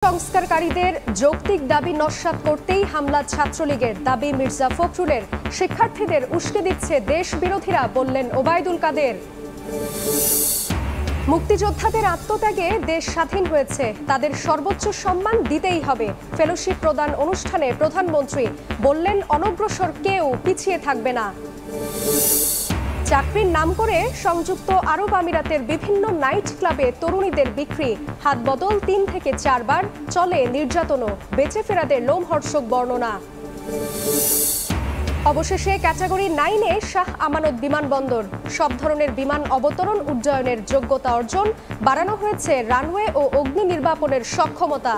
সংস্কারকারীদের যৌক্তিক দাবি নস্যাৎ করতেই হামলা ছাত্রলীগের দাবি মির্জা ফখরুলের। শিক্ষার্থীদের উস্কে দিচ্ছে দেশ বিরোধীরা, বললেন ওবায়দুল কাদের। মুক্তিযোদ্ধাদের আত্মত্যাগে দেশ স্বাধীন হয়েছে, তাদের সর্বোচ্চ সম্মান দিতেই হবে। ফেলোশিপ প্রদান অনুষ্ঠানে প্রধানমন্ত্রী বললেন, অনগ্রসর কেউ পিছিয়ে থাকবে না। চাকরির নাম করে সংযুক্ত আরব আমিরাতের বিভিন্ন নাইট ক্লাবে তরুণীদের বিক্রি, হাত বদল 3 থেকে 4 বার, চলে নির্যাতনও। বেঁচে ফেরাদের লোমহর্ষক বর্ণনা। অবশেষে ক্যাটাগরি 9-এ শাহ আমানত বিমানবন্দর। সব ধরনের বিমান অবতরণ উড্ডয়নের যোগ্যতা অর্জন, বাড়ানো হয়েছে রানওয়ে ও অগ্নি নির্বাপনের সক্ষমতা।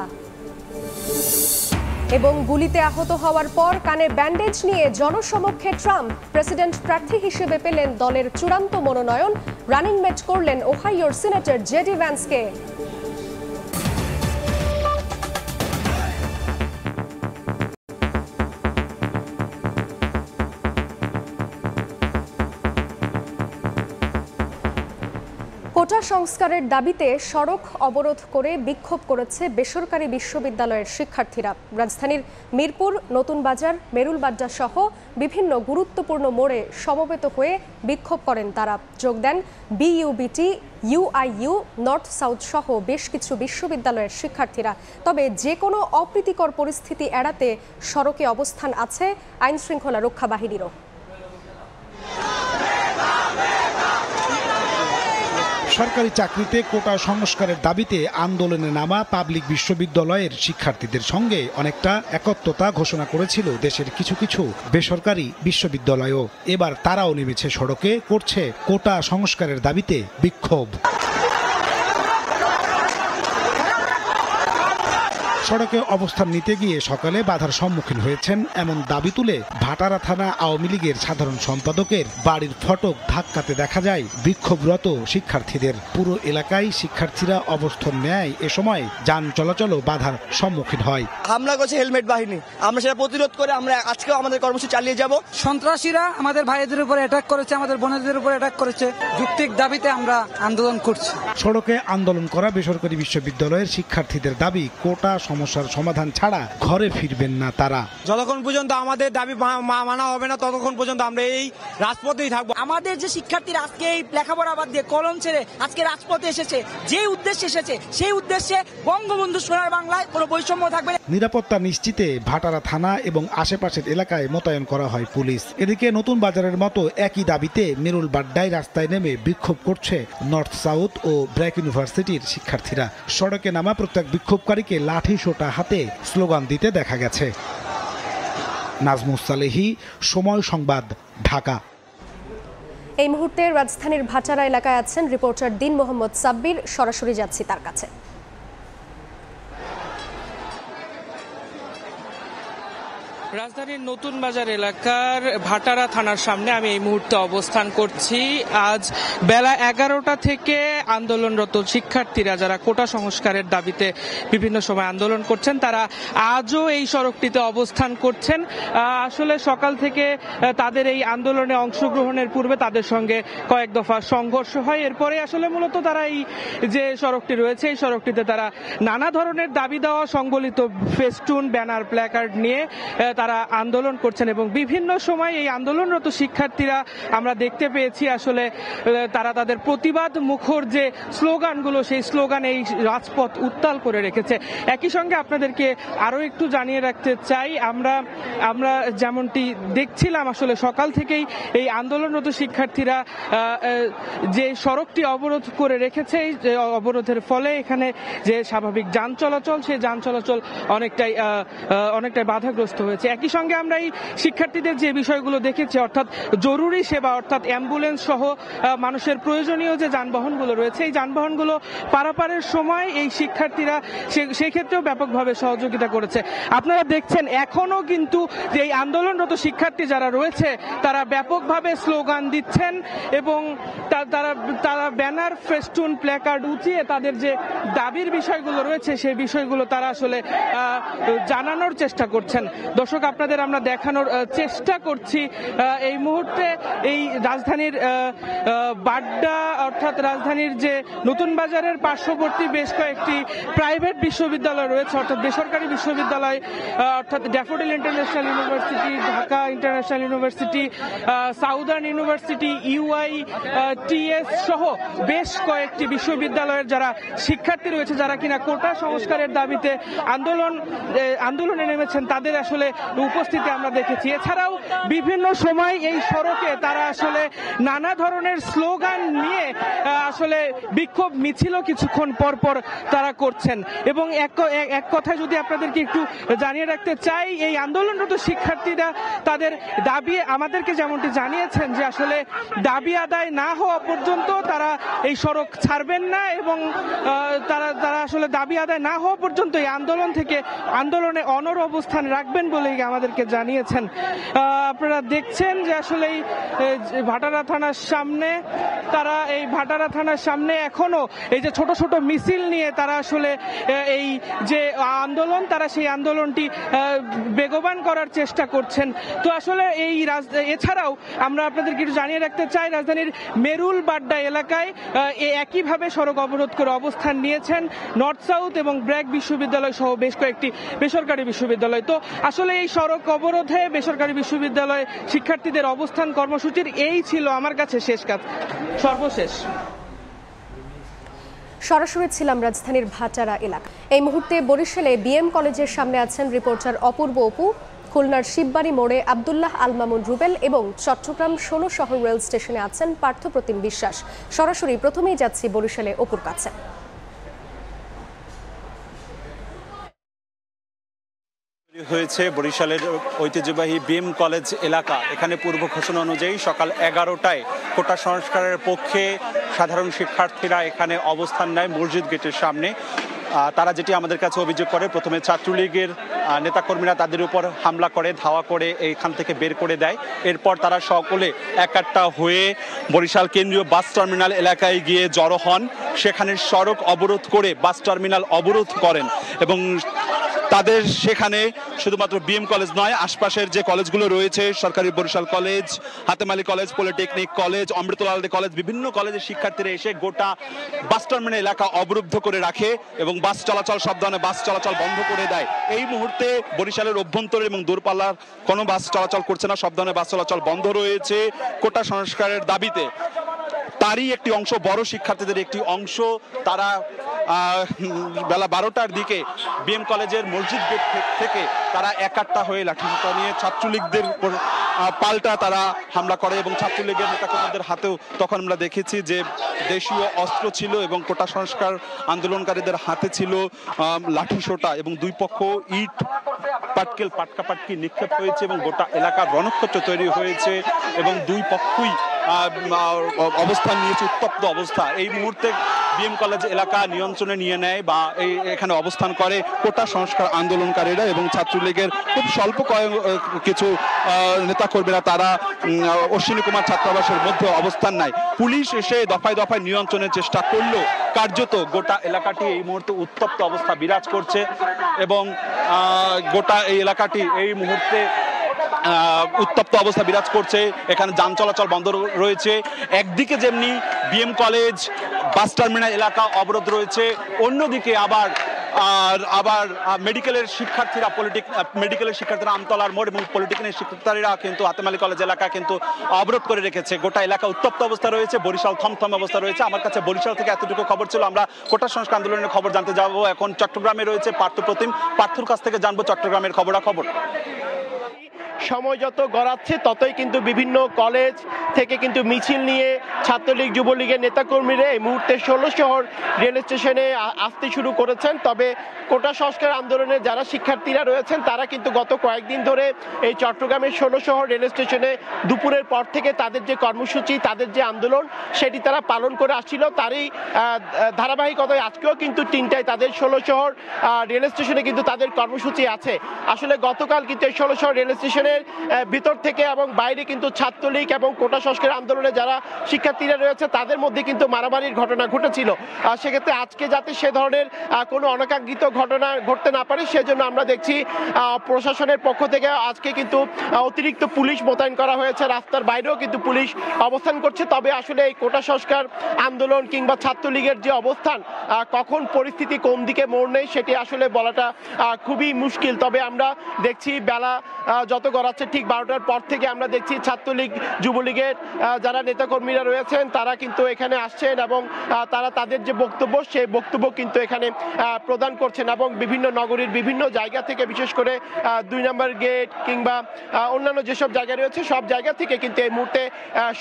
এবং গুলিতে আহত হওয়ার পর কানে ব্যান্ডেজ নিয়ে জনসমক্ষে ট্রাম্প। প্রেসিডেন্ট প্রার্থী হিসেবে পেলেন দলের চূড়ান্ত মনোনয়ন, রানিং মেট করলেন ওহাইওর সিনেটর জেডি ভ্যান্সকে। কোটা সংস্কারের দাবিতে সড়ক অবরোধ করে বিক্ষোভ করেছে বেসরকারি বিশ্ববিদ্যালয়ের শিক্ষার্থীরা। রাজধানীর মিরপুর, নতুন বাজার, মেরুলবাড্ডা সহ বিভিন্ন গুরুত্বপূর্ণ মোড়ে সমবেত হয়ে বিক্ষোভ করেন তারা। যোগ দেন বিইউবিটি, ইউআইইউ, নর্থ সাউথ সহ বেশ কিছু বিশ্ববিদ্যালয়ের শিক্ষার্থীরা। তবে যে কোনো অপ্রীতিকর পরিস্থিতি এড়াতে সড়কে অবস্থান আছে আইন শৃঙ্খলা রক্ষা বাহিনীরও। সরকারি চাকরিতে কোটা সংস্কারের দাবিতে আন্দোলনে নামা পাবলিক বিশ্ববিদ্যালয়ের শিক্ষার্থীদের সঙ্গে অনেকটা একত্রতা ঘোষণা করেছিল দেশের কিছু কিছু বেসরকারি বিশ্ববিদ্যালয়ও। এবার তারাও নেমেছে সড়কে, করছে কোটা সংস্কারের দাবিতে বিক্ষোভ। সড়কে অবস্থান নিতে গিয়ে সকালে বাধার সম্মুখীন হয়েছেন এমন দাবি তুলে ভাটারা থানা আওয়ামী লীগের সাধারণ সম্পাদকের বাড়ির ফটক ধাক্কাতে দেখা যায় বিক্ষোভরত শিক্ষার্থীদের। পুরো এলাকায় শিক্ষার্থীরা অবস্থান নেয়। এ সময় যান চলাচলও বাধার সম্মুখীন হয়। হামলা করছে হেলমেট বাহিনী, আমরা সেটা প্রতিরোধ করে আমরা আজকেও আমাদের কর্মসূচি চালিয়ে যাব। সন্ত্রাসীরা আমাদের ভাইদের উপরে অ্যাটাক করেছে, আমাদের বোনদের উপরে অ্যাটাক করেছে। যৌক্তিক দাবিতে আমরা আন্দোলন করছি। সড়কে আন্দোলন করা বেসরকারি বিশ্ববিদ্যালয়ের শিক্ষার্থীদের দাবি, কোটা সমস্যার সমাধান ছাড়া ঘরে ফিরবেন না তারা। যতক্ষণ পর্যন্ত আমাদের দাবি মানা হবে না ততক্ষণ পর্যন্ত আমরা এই রাজপথেই থাকবো। আমাদের যে শিক্ষার্থীরা আজকে এই লেখাপড়া বাদ দিয়ে কলম ছেড়ে আজকে রাজপথে এসেছে, যে উদ্দেশ্যে এসেছে সেই উদ্দেশ্যে বঙ্গবন্ধু সোনার বাংলায় কোনো বৈষম্য থাকবে না। নিরাপত্তা নিশ্চিতে ভাটারা থানা এবং আশেপাশের এলাকায় মোতায়েন করা হয় পুলিশ। এদিকে নতুন বাজারের মতো একই দাবিতে মেরুলবাড্ডায় রাস্তায় নেমে বিক্ষোভ করছে নর্থ সাউথ ও ব্র্যাক ইউনিভার্সিটির শিক্ষার্থীরা। সড়কে নামা প্রত্যেক বিক্ষোভকারীকে লাঠি সোটা হাতে স্লোগান দিতে দেখা গেছে। নাজমুস সালেহী, সময় সংবাদ, ঢাকা। এই মুহূর্তে রাজধানীর ভাটারা এলাকায় আছেন রিপোর্টার দিন মোহাম্মদ সাব্বির, সরাসরি যাচ্ছি তার কাছে। রাজধানীর নতুন বাজার এলাকার ভাটারা থানার সামনে আমি এই মুহূর্তে অবস্থান করছি। আজ বেলা 11টা থেকে আন্দোলনরত শিক্ষার্থীরা যারা কোটা সংস্কারের দাবিতে বিভিন্ন সময় আন্দোলন করছেন, তারা আজও এই সড়কটিতে অবস্থান করছেন। আসলে সকাল থেকে তাদের এই আন্দোলনে অংশগ্রহণের পূর্বে তাদের সঙ্গে কয়েক দফা সংঘর্ষ হয়। এরপরে আসলে মূলত তারা এই যে সড়কটি রয়েছে এই সড়কটিতে তারা নানা ধরনের দাবি দেওয়া সংবলিত ফেস্টুন, ব্যানার, প্ল্যাকার্ড নিয়ে তারা আন্দোলন করছেন এবং বিভিন্ন সময় এই আন্দোলনরত শিক্ষার্থীরা আমরা দেখতে পেয়েছি আসলে তারা তাদের প্রতিবাদ মুখর যে স্লোগানগুলো সেই স্লোগান এই রাজপথ উত্তাল করে রেখেছে। একই সঙ্গে আপনাদেরকে আরো একটু জানিয়ে রাখতে চাই, আমরা যেমনটি দেখছিলাম আসলে সকাল থেকেই এই আন্দোলনরত শিক্ষার্থীরা যে সড়কটি অবরোধ করে রেখেছে, এই অবরোধের ফলে এখানে যে স্বাভাবিক যান চলাচল সেই যান চলাচল অনেকটাই বাধাগ্রস্ত হয়েছে। একই সঙ্গে আমরা এই শিক্ষার্থীদের যে বিষয়গুলো দেখেছি, অর্থাৎ জরুরি সেবা, অর্থাৎ অ্যাম্বুলেন্স সহ মানুষের প্রয়োজনীয় যে যানবাহনগুলো রয়েছে এই যানবাহনগুলো পারাপারের সময় এই শিক্ষার্থীরা সেই ক্ষেত্রেও ব্যাপকভাবে সহযোগিতা করেছে। আপনারা দেখছেন এখনো কিন্তু যে এই আন্দোলনরত শিক্ষার্থী যারা রয়েছে তারা ব্যাপকভাবে স্লোগান দিচ্ছেন এবং তারা ব্যানার, ফেস্টুন, প্ল্যাকার্ড উঁচিয়ে তাদের যে দাবির বিষয়গুলো রয়েছে সেই বিষয়গুলো তারা আসলে জানানোর চেষ্টা করছেন। দর্শক, দর্শক আপনাদের আমরা দেখানোর চেষ্টা করছি এই মুহূর্তে এই রাজধানীর বাড্ডা অর্থাৎ রাজধানীর যে নতুন বাজারের পার্শ্ববর্তী বেশ কয়েকটি প্রাইভেট বিশ্ববিদ্যালয় রয়েছে, অর্থাৎ বেসরকারি বিশ্ববিদ্যালয়, অর্থাৎ daffodil international university, Dhaka international university, southern university, UITS সহ বেশ কয়েকটি বিশ্ববিদ্যালয়ের যারা শিক্ষার্থী রয়েছে, যারা কিনা কোটা সংস্কারের দাবিতে আন্দোলনে নেমেছেন, তাদের আসলে উপস্থিতি আমরা দেখেছি। এছাড়াও বিভিন্ন সময় এই সড়কে তারা আসলে নানা ধরনের স্লোগান নিয়ে আসলে বিক্ষোভ মিছিলও কিছুক্ষণ পর পর তারা করছেন। এবং এক কথায় যদি আপনাদেরকে একটু জানিয়ে রাখতে চাই, এই আন্দোলনরত শিক্ষার্থীরা তাদের দাবি আমাদেরকে যেমনটি জানিয়েছেন যে আসলে দাবি আদায় না হওয়া পর্যন্ত তারা এই সড়ক ছাড়বেন না, এবং তারা আসলে দাবি আদায় না হওয়া পর্যন্ত এই আন্দোলনে অনড় অবস্থান রাখবেন বলে আমাদেরকে জানিয়েছেন। আপনারা দেখছেন যে আসলে এই ভাটারা থানার সামনে এখনো এই যে ছোট ছোট মিছিল নিয়ে তারা আসলে এই যে আন্দোলন, তারা সেই আন্দোলনটি বেগবান করার চেষ্টা করছেন। তো আসলে এছাড়াও আমরা আপনাদেরকে একটু জানিয়ে রাখতে চাই, রাজধানীর মেরুল বাড্ডা এলাকায় একইভাবে সড়ক অবরোধ করে অবস্থান নিয়েছেন নর্থ সাউথ এবং ব্র্যাক বিশ্ববিদ্যালয় সহ বেশ কয়েকটি বেসরকারি বিশ্ববিদ্যালয়। তো আসলে এই সড়ক অবরোধে বেসরকারি বিশ্ববিদ্যালয় শিক্ষার্থীদের অবস্থান কর্মসূচির এই ছিল আমার কাছে সর্বশেষ। সরাসরি ছিলাম রাজধানীর ভাটারা এলাকা। এই মুহূর্তে বরিশালে BM কলেজের সামনে আছেন রিপোর্টার অপূর্ব অপু, খুলনার শিববাড়ি মোড়ে আব্দুল্লাহ আল মামুন রুবেল এবং চট্টগ্রাম 16 শহর রেল স্টেশনে আছেন পার্থপ্রতিম বিশ্বাস। সরাসরি প্রথমেই যাচ্ছি বরিশালে অপুর কাছে। হয়েছে বরিশালের ঐতিহ্যবাহী BM কলেজ এলাকা। এখানে পূর্ব ঘোষণা অনুযায়ী সকাল 11টায় কোটা সংস্কারের পক্ষে সাধারণ শিক্ষার্থীরা এখানে অবস্থান নেয় মসজিদ গেটের সামনে। তারা যেটি আমাদের কাছে অভিযোগ করে, প্রথমে ছাত্রলীগের নেতাকর্মীরা তাদের উপর হামলা করে, ধাওয়া করে এখান থেকে বের করে দেয়। এরপর তারা সকলে একাট্টা হয়ে বরিশাল কেন্দ্রীয় বাস টার্মিনাল এলাকায় গিয়ে জড়ো হন। সেখানে সড়ক অবরোধ করে বাস টার্মিনাল অবরোধ করেন এবং তাদের সেখানে শুধুমাত্র BM কলেজ নয়, আশপাশের যে কলেজগুলো রয়েছে, সরকারি Barishal college, Hatem Ali college, polytechnic college, Amritlal De college, বিভিন্ন কলেজের শিক্ষার্থীরা এসে গোটা বাস টার্মিনাল এলাকা অবরুদ্ধ করে রাখে এবং বাস চলাচল, সব ধরনের বাস চলাচল বন্ধ করে দেয়। এই মুহূর্তে বরিশালের অভ্যন্তরে এবং দূরপাল্লার কোনো বাস চলাচল করছে না, সব ধরনের বাস চলাচল বন্ধ রয়েছে কোটা সংস্কারের দাবিতে। তারই একটি অংশ, বড় শিক্ষার্থীদের একটি অংশ, তারা বেলা 12টার দিকে BM কলেজের মসজিদ গেট থেকে তারা একাট্টা হয়ে লাঠিসোঁটা নিয়ে ছাত্রলীগদের উপর পাল্টা তারা হামলা করে এবং ছাত্রলীগের নেতাকর্মীদের হাতেও তখন আমরা দেখেছি যে দেশীয় অস্ত্র ছিল এবং কোটা সংস্কার আন্দোলনকারীদের হাতে ছিল লাঠিসোঁটা এবং দুই পক্ষ ইট পাটকাপাটকি নিক্ষেপ হয়েছে এবং গোটা এলাকার রণক্ষেত্র তৈরি হয়েছে এবং দুই পক্ষই অবস্থান নিয়েছে, উত্তপ্ত অবস্থা। এই মুহূর্তে BM কলেজ এলাকা নিয়ন্ত্রণে নিয়ে নেয় বা এখানে অবস্থান করে কোটা সংস্কার আন্দোলনকারীরা এবং ছাত্রলীগের খুব স্বল্প কিছু নেতাকর্মীরা, তারা অশ্বিনী কুমার ছাত্রাবাসের মধ্যে অবস্থান নেয়। পুলিশ এসে দফায় দফায় নিয়ন্ত্রণের চেষ্টা করলেও কার্যত গোটা এলাকাটি এই মুহূর্তে উত্তপ্ত অবস্থা বিরাজ করছে এবং গোটা এই এলাকাটি এই মুহূর্তে উত্তপ্ত অবস্থা বিরাজ করছে। এখানে যান চলাচল বন্ধ রয়েছে। একদিকে যেমনি BM কলেজ বাস টার্মিনাল এলাকা অবরোধ রয়েছে, অন্যদিকে আবার মেডিকেলের শিক্ষার্থীরা আমতলার মোড় এবং পলিটেকনিক শিক্ষার্থীরা কিন্তু হাতেম আলী কলেজ এলাকা কিন্তু অবরোধ করে রেখেছে। গোটা এলাকা উত্তপ্ত অবস্থা রয়েছে, বরিশাল থমথম অবস্থা রয়েছে। আমার কাছে বরিশাল থেকে এতটুকু খবর ছিল। আমরা কোটা সংস্কার আন্দোলনের খবর জানতে যাবো এখন চট্টগ্রামে রয়েছে পার্থপ্রতিম। পার্থর কাছ থেকে জানবো চট্টগ্রামের খবরাখবর। সময় যত গড়াচ্ছে ততই কিন্তু বিভিন্ন কলেজ থেকে কিন্তু মিছিল নিয়ে ছাত্রলীগ যুবলীগের নেতাকর্মীরা এই মুহূর্তে 16 শহর রেল স্টেশনে আসতে শুরু করেছেন। তবে কোটা সংস্কার আন্দোলনে যারা শিক্ষার্থীরা রয়েছেন তারা কিন্তু গত কয়েকদিন ধরে এই চট্টগ্রামের 16 শহর রেল স্টেশনে দুপুরের পর থেকে তাদের যে কর্মসূচি, তাদের যে আন্দোলন, সেটি তারা পালন করে আসছিল। তারই ধারাবাহিকতায় আজকেও কিন্তু 3টায় তাদের 16 শহর রেল স্টেশনে কিন্তু তাদের কর্মসূচি আছে। আসলে গতকাল কিন্তু এই 16 শহর রেল স্টেশনে স্টেশনের ভিতর থেকে এবং বাইরে কিন্তু ছাত্রলীগ এবং কোটা সংস্কার আন্দোলনে যারা শিক্ষার্থীরা রয়েছে তাদের মধ্যে কিন্তু মারামারির ঘটনা ঘটেছিল। সেক্ষেত্রে আজকে যাতে সে ধরনের কোনো অনাকাঙ্ক্ষিত ঘটনা ঘটতে না পারে সেজন্য আমরা দেখছি প্রশাসনের পক্ষ থেকে আজকে কিন্তু অতিরিক্ত পুলিশ মোতায়েন করা হয়েছে। রাস্তার বাইরেও কিন্তু পুলিশ অবস্থান করছে। তবে আসলে এই কোটা সংস্কার আন্দোলন কিংবা ছাত্রলীগের যে অবস্থান, কখন পরিস্থিতি কোন দিকে মোড় নেই সেটি আসলে বলাটা খুবই মুশকিল। তবে আমরা দেখছি বেলা যত গড়াচ্ছে ঠিক 12টার পর থেকে আমরা দেখছি ছাত্রলীগ যুবলীগের যারা নেতাকর্মীরা রয়েছেন তারা কিন্তু এখানে আসছেন এবং তারা তাদের যে বক্তব্য সেই বক্তব্য কিন্তু এখানে প্রদান করছেন এবং বিভিন্ন নগরীর বিভিন্ন জায়গা থেকে বিশেষ করে 2 নম্বর গেট কিংবা অন্যান্য যেসব জায়গা রয়েছে সব জায়গা থেকে কিন্তু এই মুহূর্তে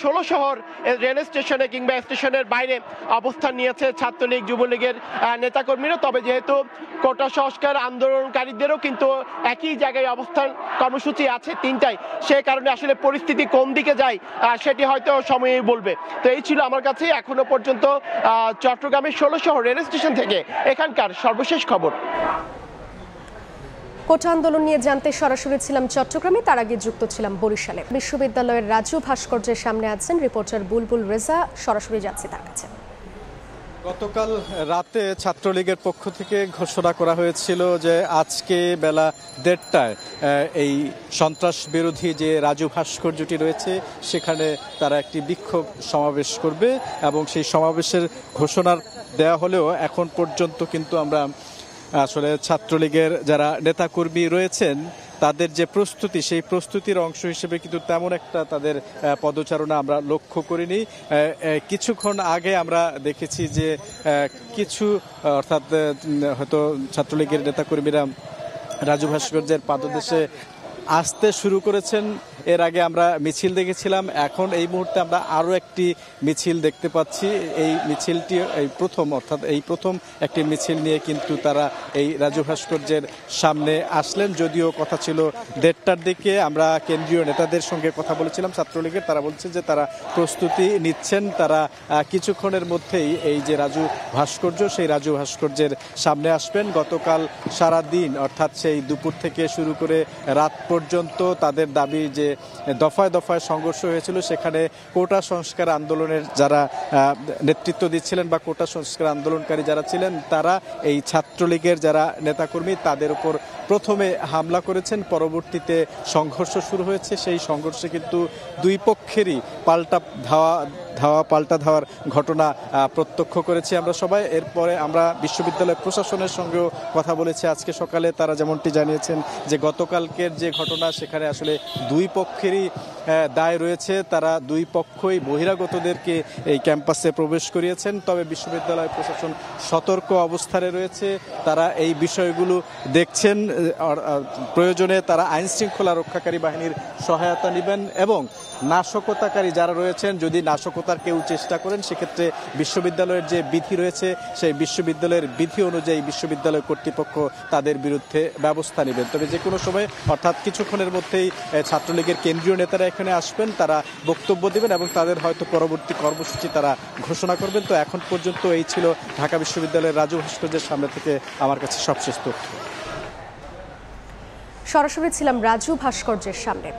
16 শহর রেল স্টেশনে কিংবা স্টেশনের বাইরে অবস্থান নিয়েছে ছাত্রলীগ যুবলীগের নেতাকর্মীরা। তবে যেহেতু কোটা সংস্কার আন্দোলনকারীদেরও কিন্তু একই জায়গায় অবস্থান কর্মসূচি আছে 3টায়, সে কারণে আসলে পরিস্থিতি কোন দিকে যায় সেটি হয়তো সময়ই বলবে। তো এই ছিল আমার কাছে এখনো পর্যন্ত চট্টগ্রামের 16 শহর রেল স্টেশন থেকে এখানকার সর্বশেষ খবর। কোটা আন্দোলন নিয়ে জানতে সরাসরি ছিলাম চট্টগ্রামে, তার আগে যুক্ত ছিলাম বরিশালে। বিশ্ববিদ্যালয়ের রাজু ভাস্কর্যের সামনে আছেন রিপোর্টার বুলবুল রেজা, সরাসরি যাচ্ছি তার কাছে। গতকাল রাতে ছাত্রলীগের পক্ষ থেকে ঘোষণা করা হয়েছিল যে আজকে বেলা 1:30টায় এই সন্ত্রাস বিরোধী যে রাজু ভাস্কর্যটি রয়েছে সেখানে তারা একটি বিক্ষোভ সমাবেশ করবে এবং সেই সমাবেশের ঘোষণা দেওয়া হলেও এখন পর্যন্ত কিন্তু আমরা আসলে ছাত্রলীগের যারা নেতাকর্মী রয়েছেন তাদের যে প্রস্তুতি সেই প্রস্তুতির অংশ হিসেবে কিন্তু তেমন একটা তাদের পদচারণা আমরা লক্ষ্য করিনি। কিছুক্ষণ আগে আমরা দেখেছি যে কিছু অর্থাৎ হয়তো ছাত্রলীগের নেতাকর্মীরা রাজু ভাস্কর্যের পাদদেশে আসতে শুরু করেছেন। এর আগে আমরা মিছিল দেখেছিলাম, এখন এই মুহূর্তে আমরা আরও একটি মিছিল দেখতে পাচ্ছি। এই মিছিলটি এই প্রথম একটি মিছিল নিয়ে কিন্তু তারা এই রাজু ভাস্কর্যের সামনে আসলেন। যদিও কথা ছিল 1:30টার দিকে। আমরা কেন্দ্রীয় নেতাদের সঙ্গে কথা বলেছিলাম ছাত্রলীগের, তারা বলছেন যে তারা প্রস্তুতি নিচ্ছেন, তারা কিছুক্ষণের মধ্যেই এই যে রাজু ভাস্কর্য সেই রাজু ভাস্কর্যের সামনে আসবেন। গতকাল সারা দিন অর্থাৎ সেই দুপুর থেকে শুরু করে রাত পর্যন্ত তাদের দাবি যে দফায় দফায় সংঘর্ষ হয়েছিল, সেখানে কোটা সংস্কার আন্দোলনের যারা নেতৃত্ব দিচ্ছিলেন বা কোটা সংস্কার আন্দোলনকারী যারা ছিলেন তারা এই ছাত্রলীগের যারা নেতাকর্মী তাদের উপর প্রথমে হামলা করেছেন, পরবর্তীতে সংঘর্ষ শুরু হয়েছে। সেই সংঘর্ষে কিন্তু দুই পক্ষেরই পাল্টা ধাওয়ার ঘটনা প্রত্যক্ষ করেছি আমরা সবাই। এরপরে আমরা বিশ্ববিদ্যালয় প্রশাসনের সঙ্গেও কথা বলেছি আজকে সকালে। তারা যেমনটি জানিয়েছেন যে গতকালকের যে ঘটনা সেখানে আসলে দুই পক্ষেরই দায় রয়েছে, তারা দুই পক্ষই বহিরাগতদেরকে এই ক্যাম্পাসে প্রবেশ করিয়েছেন। তবে বিশ্ববিদ্যালয় প্রশাসন সতর্ক অবস্থানে রয়েছে, তারা এই বিষয়গুলো দেখছেন, প্রয়োজনে তারা আইন শৃঙ্খলা রক্ষাকারী বাহিনীর সহায়তা নেবেন এবং নাশকতাকারী যারা রয়েছেন যদি নাশকতার কেউ চেষ্টা করেন সেক্ষেত্রে বিশ্ববিদ্যালয়ের যে বিধি রয়েছে সেই বিশ্ববিদ্যালয়ের বিধি অনুযায়ী বিশ্ববিদ্যালয় কর্তৃপক্ষ তাদের বিরুদ্ধে ব্যবস্থা নেবেন। তবে যে কোনো সময় অর্থাৎ কিছুক্ষণের মধ্যেই ছাত্রলীগের কেন্দ্রীয় নেতারা এখানে আসবেন, তারা বক্তব্য দেবেন এবং তাদের হয়তো পরবর্তী কর্মসূচি তারা ঘোষণা করবেন। তো এখন পর্যন্ত এই ছিল ঢাকা বিশ্ববিদ্যালয়ের রাজু ভাস্কর্যের সামনে থেকে আমার কাছে সবশেষ তথ্য। সরাসরি ছিলাম রাজু ভাস্কর্যের সামনে।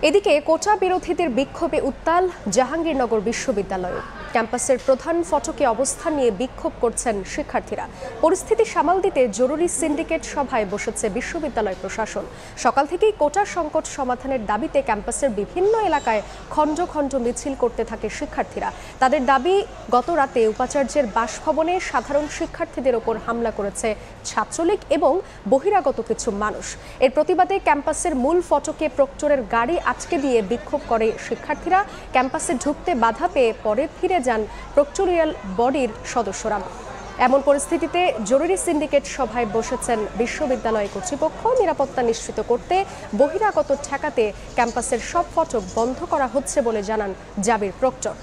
এদিকে কোটা বিরোধীদের বিক্ষোভে উত্তাল জাহাঙ্গীরনগর বিশ্ববিদ্যালয়। ক্যাম্পাসের প্রধান ফটকে অবস্থান নিয়ে বিক্ষোভ করছেন শিক্ষার্থীরা। পরিস্থিতি সামাল দিতে জরুরি সিন্ডিকেট সভায় বসেছে বিশ্ববিদ্যালয় প্রশাসন। সকাল থেকেই কোটা সংকট সমাধানের দাবিতে ক্যাম্পাসের বিভিন্ন এলাকায় খণ্ড খণ্ড মিছিল করতে থাকে শিক্ষার্থীরা। তাদের দাবি, গত রাতে উপাচার্যের বাসভবনে সাধারণ শিক্ষার্থীদের ওপর হামলা করেছে ছাত্রলীগ এবং বহিরাগত কিছু মানুষ। এর প্রতিবাদে ক্যাম্পাসের মূল ফটকে প্রক্টরের গাড়ি আটকে দিয়ে বিক্ষোভ করে শিক্ষার্থীরা। ক্যাম্পাসে ঢুকতে বাধা পেয়ে পরে ফিরে যান প্রক্টোরিয়াল বডির সদস্যরা। এমন পরিস্থিতিতে জরুরি সিন্ডিকেট সভায় বসেছেন বিশ্ববিদ্যালয় কর্তৃপক্ষ। নিরাপত্তা নিশ্চিত করতে বহিরাগত ঠেকাতে ক্যাম্পাসের সব ফটক বন্ধ করা হচ্ছে বলে জানান জাবির প্রক্টর।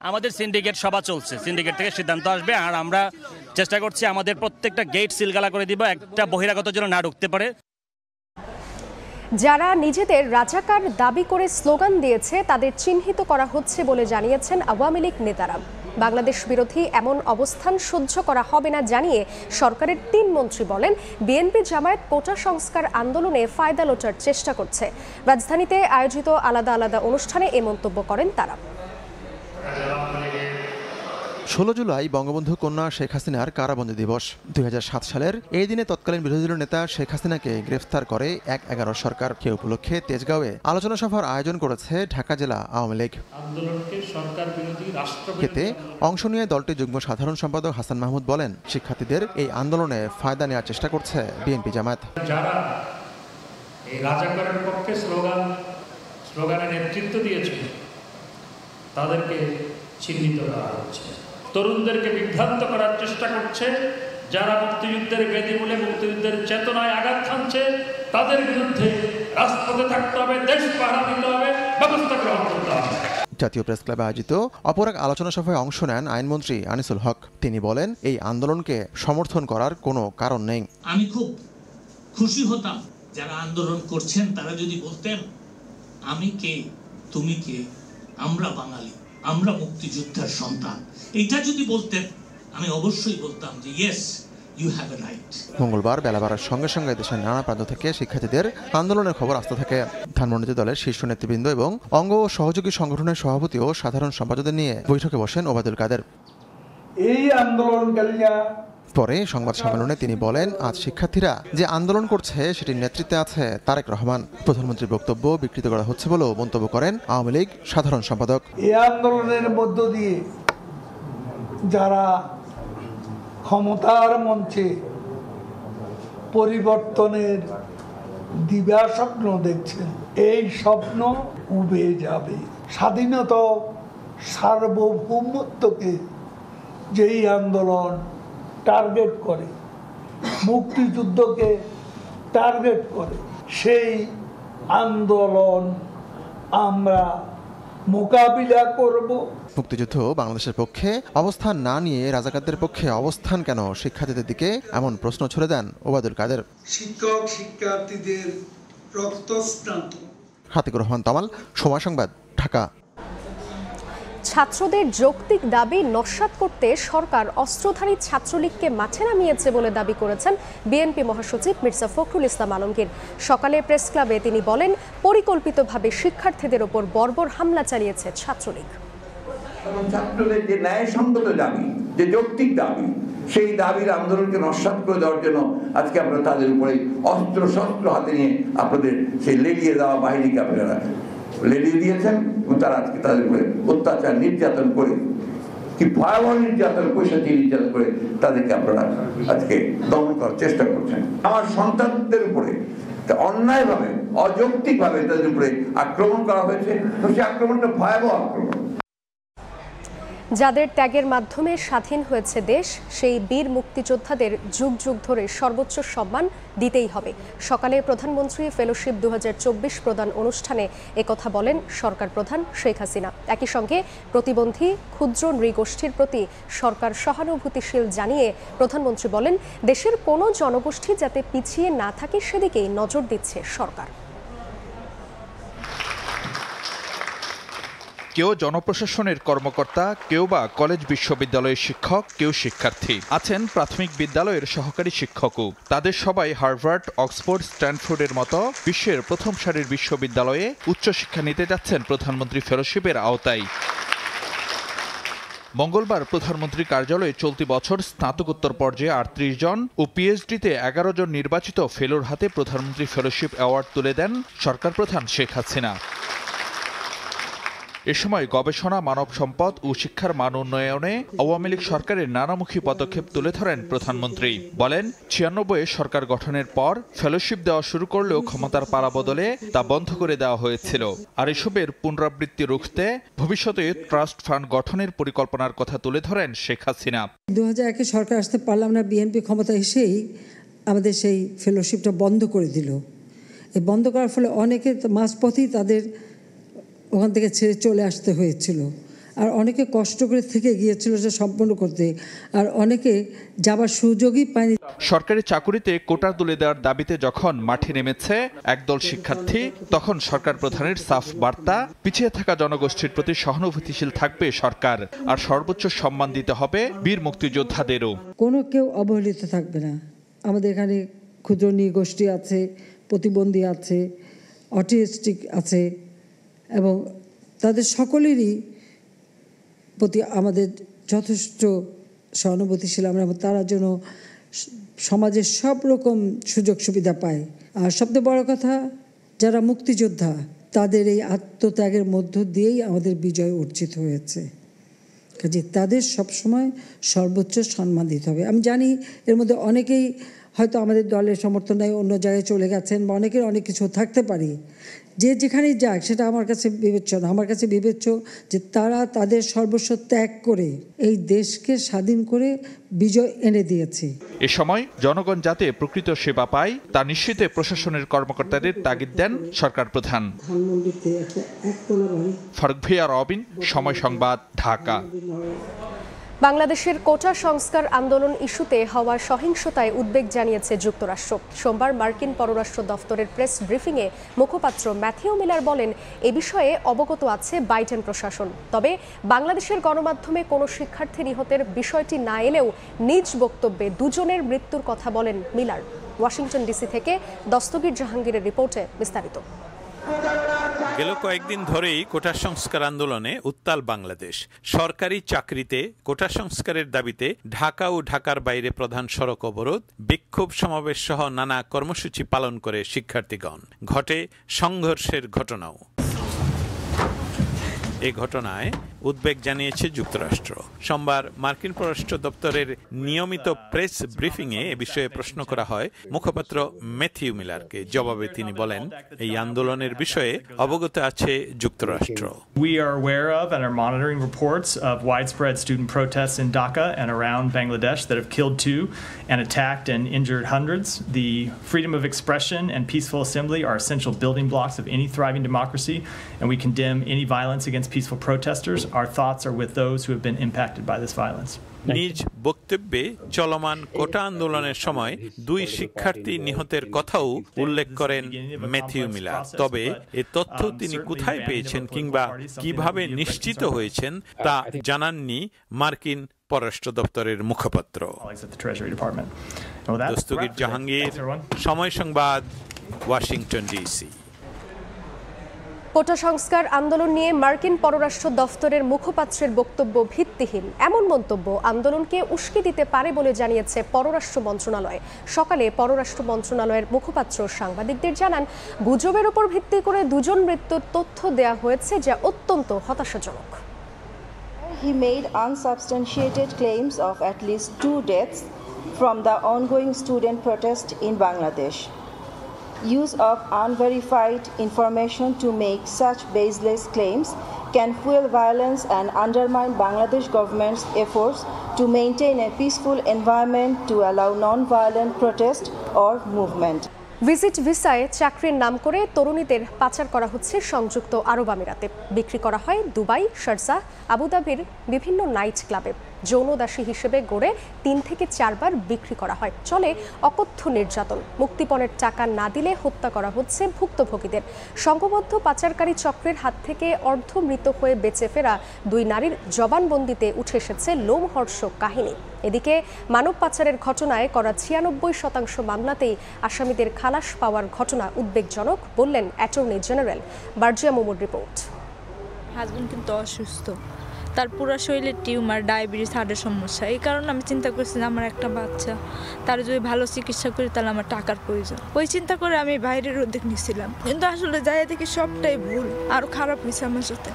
আমাদের সিন্ডিকেট সভা চলছে, সিন্ডিকেট থেকে সিদ্ধান্ত আসবে আর আমরা চেষ্টা করছি আমাদের প্রত্যেকটা গেট সিলগালা করে দিব, একটা বহিরাগত যেন না ঢুকতে পারে। যারা নিজেদের রাজাকার দাবি করে স্লোগান দিয়েছে তাদের চিহ্নিত করা হচ্ছে বলে জানিয়েছেন আওয়ামী লীগ নেতারা। বাংলাদেশ বিরোধী এমন অবস্থান সহ্য করা হবে না জানিয়ে সরকারের ৩ মন্ত্রী বলেন, বিএনপি জামায়াত কোটা সংস্কার আন্দোলনে ফায়দা লোটার চেষ্টা করছে। রাজধানীতে আয়োজিত আলাদা আলাদা অনুষ্ঠানে এ মন্তব্য করেন তারা। 16 জুলাই বঙ্গবন্ধু কন্যা শেখ হাসিনার কারাবন্দী দিবস। 2007 সালের এই দিনে তৎকালীন বিরোধী দলীয় নেতা শেখ হাসিনাকে গ্রেফতার করে ১/১১ সরকার। সে উপলক্ষে তেজগাঁওয়ে আলোচনা সভার আয়োজন করেছে ঢাকা জেলা আওয়ামী লীগ। এতে অংশ নিয়ে দলটির যুগ্ম সাধারণ সম্পাদক হাসান মাহমুদ বলেন, শিক্ষার্থীদের এই আন্দোলনে ফায়দা নেওয়ার চেষ্টা করছে বিএনপি জামায়াত। যারা এই রাজাকারের পক্ষে স্লোগানের নেতৃত্ব দিয়েছে তাদেরকে চিহ্নিত করা হচ্ছে। তরুণদেরকে বিভ্রান্ত করার চেষ্টা করছে। যারা মুক্তিযুদ্ধের বেদিমূলে মুক্তিযুদ্ধের চেতনায় আঘাত হানছে তাদের বিরুদ্ধে রাজপথে থাকতে হবে, দেশ পাহারা দিতে হবে, ব্যবস্থা গ্রহণ করতে হবে। জাতীয় প্রেস ক্লাবে আয়োজিত অপর এক আলোচনা সভায় অংশ নেন আইনমন্ত্রী আনিসুল হক। তিনি বলেন, এই আন্দোলনকে সমর্থন করার কোনো কারণ নেই। আমি খুব খুশি হতাম যারা আন্দোলন করছেন তারা যদি বলতেন, আমি কে, তুমি কে, আমরা বাঙালি, আমরা মুক্তিযোদ্ধার সন্তান, এটা যদি বলতেন আমি অবশ্যই বলতাম যে yes, you have a right. মঙ্গলবার বেলা বাড়ার সঙ্গে সঙ্গে দেশের নানা প্রান্ত থেকে শিক্ষার্থীদের আন্দোলনের খবর আসতে থাকে। ধানমন্ডিতে দলের শীর্ষ নেতৃবৃন্দ এবং অঙ্গ ও সহযোগী সংগঠনের সভাপতি ও সাধারণ সম্পাদকদের নিয়ে বৈঠকে বসেন ওবায়দুল কাদের। এই আন্দোলনকারীরা পরে সংবাদ সম্মেলনে তিনি বলেন, আজ শিক্ষার্থীরা যে আন্দোলন করছে সেটির নেতৃত্বে আছে তারেক রহমান। প্রধানমন্ত্রীর বক্তব্য বিকৃত করা হচ্ছে বলেও মন্তব্য করেন আওয়ামী লীগ সাধারণ সম্পাদক। এই আন্দোলনের মধ্য দিয়ে যারা ক্ষমতার মঞ্চে পরিবর্তনের দিবা স্বপ্ন দেখছেন, এই স্বপ্ন উবে যাবে। স্বাধীনতা সার্বভৌমত্বকে যেই আন্দোলন টার্গেট করে, মুক্তিযুদ্ধকে টার্গেট করে, সেই আন্দোলন আমরা মোকাবিলা করব। মুক্তিযুদ্ধ বাংলাদেশের পক্ষে অবস্থান না নিয়ে রাজাকারদের পক্ষে অবস্থান কেন, শিক্ষার্থীদের দিকে এমন প্রশ্ন ছুড়ে দেন ওবায়দুল কাদের। শিক্ষক শিক্ষার্থীদের রক্তস্নাত। হাতিকুর রহমান তমাল, সময় সংবাদ, ঢাকা। ছাত্রদের যৌক্তিক দাবি নস্যাৎ করতে সরকার অস্ত্রধারী ছাত্রলীগকে মাঠে নামিয়েছে বলে দাবি করেছেন বিএনপি মহাসচিব মির্জা ফখরুল ইসলাম আলমগীর। সকালে প্রেস ক্লাবে তিনি বলেন, পরিকল্পিতভাবে শিক্ষার্থীদের ওপর বর্বর হামলা চালিয়েছে ছাত্রলীগ। ছাত্রদের যে ন্যায়সঙ্গত দাবি, যে যৌক্তিক দাবি, সেই দাবির আন্দোলনকে নস্যাৎ করে দেওয়ার জন্য আজকে আমরা তাদের উপরে অস্ত্র শস্ত্র হাতে নিয়ে আপনাদের সেই লেলিয়ে দেওয়া বাহিনীকে আপনারা লেলিয়ে দিয়েছেন এবং তারা আজকে তাদের উপরে অত্যাচার নির্যাতন করে, কি ভয়াবহ নির্যাতন, পৈশাচিক নির্যাতন করে তাদেরকে আপনারা আজকে দমন করার চেষ্টা করছেন। আমার সন্তানদের উপরে অন্যায়ভাবে, অযৌক্তিকভাবে তাদের উপরে আক্রমণ করা হয়েছে। তো সেই আক্রমণটা ভয়াবহ আক্রমণ। যাদের ত্যাগের মাধ্যমে স্বাধীন হয়েছে দেশ, সেই বীর মুক্তিযোদ্ধাদের যুগ যুগ ধরে সর্বোচ্চ সম্মান দিতেই হবে। সকালে প্রধানমন্ত্রী ফেলোশিপ 2024 প্রদান অনুষ্ঠানে একথা বলেন সরকার প্রধান শেখ হাসিনা। একই সঙ্গে প্রতিবন্ধী ক্ষুদ্র নৃগোষ্ঠীর প্রতি সরকার সহানুভূতিশীল জানিয়ে প্রধানমন্ত্রী বলেন, দেশের কোনো জনগোষ্ঠী যাতে পিছিয়ে না থাকে সেদিকেই নজর দিচ্ছে সরকার। কেউ জনপ্রশাসনের কর্মকর্তা, কেউ বা কলেজ বিশ্ববিদ্যালয়ের শিক্ষক, কেউ শিক্ষার্থী, আছেন প্রাথমিক বিদ্যালয়ের সহকারী শিক্ষকও। তাদের সবাই হার্ভার্ড, অক্সফোর্ড, স্ট্যানফোর্ডের মতো বিশ্বের প্রথম সারির বিশ্ববিদ্যালয়ে উচ্চশিক্ষা নিতে যাচ্ছেন প্রধানমন্ত্রী ফেলোশিপের আওতায়। মঙ্গলবার প্রধানমন্ত্রী কার্যালয়ে চলতি বছর স্নাতকোত্তর পর্যায়ে 38 জন ও পিএইচডিতে 11 জন নির্বাচিত ফেলোর হাতে প্রধানমন্ত্রী ফেলোশিপ অ্যাওয়ার্ড তুলে দেন সরকার প্রধান শেখ হাসিনা। এ সময় গবেষণা, মানব সম্পদ ও শিক্ষার মান উন্নয়নে আওয়ামী লীগ সরকারের নানামুখী পদক্ষেপ তুলে ধরেন প্রধানমন্ত্রী। বলেন, 96-এ সরকার গঠনের পর ফেলোশিপ দেওয়া শুরু করলেও ক্ষমতার পালাবদলে তা বন্ধ করে দেওয়া হয়েছিল। আর এসবের পুনরাবৃত্তি রুখতে ভবিষ্যতে ট্রাস্ট ফান্ড গঠনের পরিকল্পনার কথা তুলে ধরেন শেখ হাসিনা। 2001-এ সরকার আসতে পারলাম না, বিএনপি ক্ষমতা এসেই আমাদের সেই ফেলোশিপটা বন্ধ করে দিল। এই বন্ধ করার ফলে অনেকে মাঝপথেই তাদের ওখান থেকে ছেড়ে চলে আসতে হয়েছিল। আর অনেকে কষ্ট করে থেকে গিয়েছিল সেটা সম্পন্ন করতে, আর অনেকে যাবার সুযোগই পায়নি। সরকারি চাকুরিতে কোটা তুলে দেওয়ার দাবিতে যখন মাঠে নেমেছে একদল শিক্ষার্থী, তখন সরকার প্রধানের সাফ বার্তা, পিছিয়ে থাকা জনগোষ্ঠীর প্রতি সহানুভূতিশীল থাকবে সরকার, আর সর্বোচ্চ সম্মান দিতে হবে বীর মুক্তিযোদ্ধাদেরও। কোনো কেউ অবহেলিত থাকবে না। আমাদের এখানে ক্ষুদ্র নৃগোষ্ঠী আছে, প্রতিবন্ধী আছে, অটিস্টিক আছে, এবং তাদের সকলেরই প্রতি আমাদের যথেষ্ট সহানুভূতিশীল আমরা, তারা যেন সমাজের সব রকম সুযোগ সুবিধা পায়। আর সবচেয়ে বড় কথা, যারা মুক্তিযোদ্ধা তাদের এই আত্মত্যাগের মধ্য দিয়েই আমাদের বিজয় অর্জিত হয়েছে, কাজে তাদের সবসময় সর্বোচ্চ সম্মান দিতে হবে। আমি জানি এর মধ্যে অনেকেই হয়তো আমাদের দলের সমর্থনে অন্য জায়গায় চলে গেছেন, বা অনেকের অনেক কিছু থাকতে পারে, যে যেখানেই যাক সেটা আমার কাছে বিবেচ্য না। আমার কাছে বিবেচ্য যে তারা তাদের সর্বস্ব ত্যাগ করে এই দেশকে স্বাধীন করে বিজয় এনে দিয়েছে। এ সময় জনগণ যাতে প্রকৃত সেবা পায় তা নিশ্চিতে প্রশাসনের কর্মকর্তাদের তাগিদ দেন সরকার প্রধান। ফারুক ভিয়া, রবিন, সময় সংবাদ, ঢাকা। বাংলাদেশের কোটা সংস্কার আন্দোলন ইস্যুতে হওয়া সহিংসতায় উদ্বেগ জানিয়েছে যুক্তরাষ্ট্র। সোমবার মার্কিন পররাষ্ট্র দফতরের প্রেস ব্রিফিংয়ে মুখপাত্র ম্যাথিউ মিলার বলেন, এ বিষয়ে অবগত আছে বাইডেন প্রশাসন। তবে বাংলাদেশের গণমাধ্যমে কোনো শিক্ষার্থী নিহতের বিষয়টি না এলেও নিজ বক্তব্যে দুজনের মৃত্যুর কথা বলেন মিলার। ওয়াশিংটন ডিসি থেকে দস্তগীর জাহাঙ্গীরের রিপোর্টে বিস্তারিত। গেল কয়েকদিন ধরেই কোটা সংস্কার আন্দোলনে উত্তাল বাংলাদেশ। সরকারি চাকরিতে কোটা সংস্কারের দাবিতে ঢাকা ও ঢাকার বাইরে প্রধান সড়ক অবরোধ, বিক্ষোভ সমাবেশ সহ নানা কর্মসূচি পালন করে শিক্ষার্থীগণ। ঘটে সংঘর্ষের ঘটনাও। এ ঘটনায় উদ্বেগ জানিয়েছে যুক্তরাষ্ট্র। সোমবার মার্কিন পররাষ্ট্র দপ্তরের নিয়মিত প্রেস ব্রিফিংয়ে এ বিষয়ে প্রশ্ন করা হয় মুখপাত্র ম্যাথিউ মিলারকে। জবাবে তিনি বলেন, এই আন্দোলনের বিষয়ে অবগত আছে যুক্তরাষ্ট্র। We are aware of and are monitoring reports of widespread student protests in Dhaka and around Bangladesh that have killed 2 and attacked and injured hundreds. The freedom of expression and peaceful assembly are essential building blocks of any thriving democracy, and we condemn any violence against peaceful protesters. Our thoughts are with those who have been impacted by this violence. নিজ বক্তব্যে চলমান কোটা আন্দোলনের সময় 2 শিক্ষার্থী নিহতের কথাও উল্লেখ করেন ম্যাথিউ মিলার। তবে এ তথ্য তিনি কোথায় পেয়েছেন কিংবা কিভাবে নিশ্চিত হয়েছেন তা জানাননি মার্কিন পররাষ্ট্র দপ্তরের মুখপাত্র। দস্তগীর জাহাঙ্গীর, সময় সংবাদ, ওয়াশিংটন ডিসি। কোটা সংস্কার আন্দোলন নিয়ে মার্কিন পররাষ্ট্র দফতরের মুখপাত্রের বক্তব্য ভিত্তিহীন, এমন মন্তব্য আন্দোলনকে উস্কে দিতে পারে বলে জানিয়েছে পররাষ্ট্র মন্ত্রণালয়। সকালে পররাষ্ট্র মন্ত্রণালয়ের মুখপাত্র সাংবাদিকদের জানান, গুজবের উপর ভিত্তি করে 2 জন মৃত্যুর তথ্য দেয়া হয়েছে, যা অত্যন্ত হতাশাজনক। He made unsubstantiated claims of at least 2 deaths from the ongoing student protest in Bangladesh. Use of unverified information to make such baseless claims can fuel violence and undermine Bangladesh government's efforts to maintain a peaceful environment to allow non-violent protest or movement. Visit ভিসায় চাকরির নাম করে তরুণীদের পাচার করা হচ্ছে সংযুক্ত আরব আমিরাতে। বিক্রি করা হয় দুবাই, শারজাহ, আবুধাবির বিভিন্ন নাইট ক্লাবে। যৌনদাসী হিসেবে গড়ে 3 থেকে 4 বার বিক্রি করা হয়। চলে অকথ্য নির্যাতন। মুক্তিপণের টাকা না দিলে হত্যা করা হচ্ছে ভুক্তভোগীদের। সংঘবদ্ধ পাচারকারী চক্রের হাত থেকে অর্ধমৃত হয়ে বেঁচে ফেরা 2 নারীর জবানবন্দিতে উঠে এসেছে লোমহর্ষক কাহিনী। এদিকে মানব পাচারের ঘটনায় করা 96% মামলাতেই আসামিদের খালাস পাওয়ার ঘটনা উদ্বেগজনক বললেন অ্যাটর্নি জেনারেল। বার্জিয়া মোমোর রিপোর্ট। হাজবেন্ড কিন্তু অসুস্থ, তার পুরো শরীরে টিউমার, ডায়াবেটিস, হার্টের সমস্যা। এই কারণে আমি চিন্তা করছি যে আমার একটা বাচ্চা, তার যদি ভালো চিকিৎসা করি তাহলে আমার টাকার প্রয়োজন। ওই চিন্তা করে আমি বাইরের উদ্যোগ নিয়েছিলাম, কিন্তু আসলে যাই দেখি সবটাই ভুল, আরো খারাপ হয়েছে আমার সাথে।